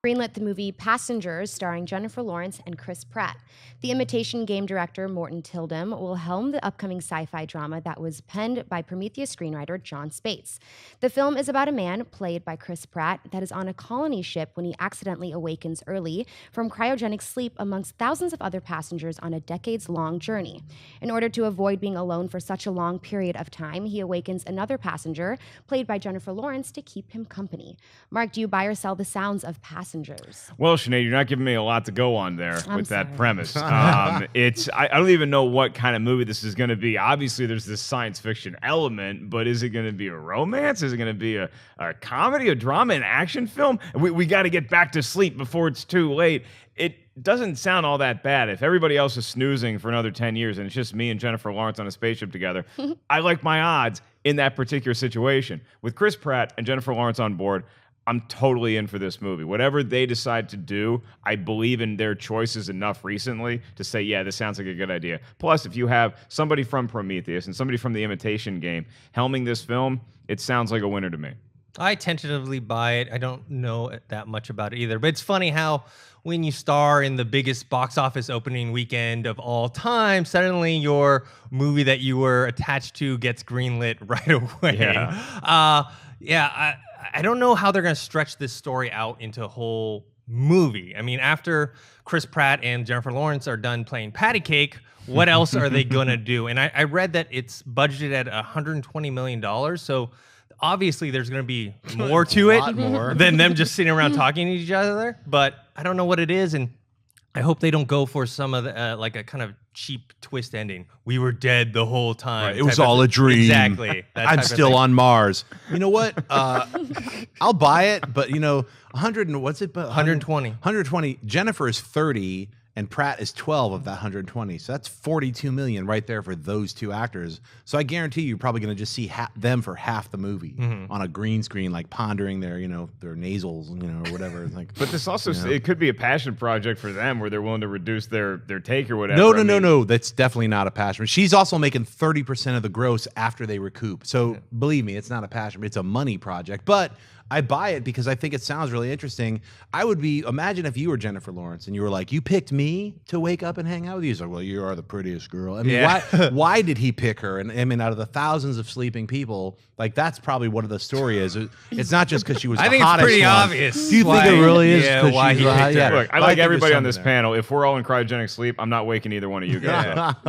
greenlit the movie Passengers, starring Jennifer Lawrence and Chris Pratt. The Imitation Game director Morton Tildum will helm the upcoming sci-fi drama that was penned by Prometheus screenwriter John Spates. The film is about a man, played by Chris Pratt, that is on a colony ship when he accidentally awakens early from cryogenic sleep amongst thousands of other passengers on a decades-long journey. In order to avoid being alone for such a long period of time, he awakens another passenger, played by Jennifer Lawrence, to keep him company. Mark, do you buy or sell the sounds of Passengers? Well, Sinead, you're not giving me a lot to go on there with that sorry. premise. I don't even know what kind of movie this is going to be. Obviously, there's this science fiction element, but is it going to be a romance? Is it going to be a comedy, a drama, an action film? We got to get back to sleep before it's too late. It doesn't sound all that bad. If everybody else is snoozing for another 10 years and it's just me and Jennifer Lawrence on a spaceship together, I like my odds in that particular situation. With Chris Pratt and Jennifer Lawrence on board, I'm totally in for this movie. Whatever they decide to do, I believe in their choices enough recently to say, yeah, this sounds like a good idea. Plus, if you have somebody from Prometheus and somebody from The Imitation Game helming this film, it sounds like a winner to me. I tentatively buy it. I don't know that much about it either. But it's funny how when you star in the biggest box office opening weekend of all time, suddenly your movie that you were attached to gets greenlit right away. Yeah. I don't know how they're going to stretch this story out into a whole movie. I mean, after Chris Pratt and Jennifer Lawrence are done playing patty cake, what else are they going to do? And I read that it's budgeted at $120 million. So obviously there's going to be more to it than them just sitting around talking to each other. But I don't know what it is. And I hope they don't go for some of the, like a kind of cheap twist ending. We were dead the whole time. Right. It was all a dream. Exactly. I'm still on Mars. You know what? I'll buy it, but 100 and what's it? 120. 120. Jennifer is 30 and Pratt is 12 of that 120. So that's 42 million right there for those two actors. So I guarantee you're probably going to just see them for half the movie on a green screen, like pondering their, their nasals, or whatever. Like, but this also, it could be a passion project for them where they're willing to reduce their take or whatever. No. That's definitely not a passion. She's also making 30% of the gross after they recoup. So believe me, it's not a passion. It's a money project. But I buy it because I think it sounds really interesting. Imagine if you were Jennifer Lawrence and you were like, you picked me to wake up and hang out with you. He's like, well, you are the prettiest girl. I mean, why did he pick her? And I mean, out of the thousands of sleeping people, like that's probably what the story is. It's not just because she was the hottest it's pretty one. obvious. Do you think it really is? Yeah, why he picked her. Look, I like everybody on this panel. If we're all in cryogenic sleep, I'm not waking either one of you guys up.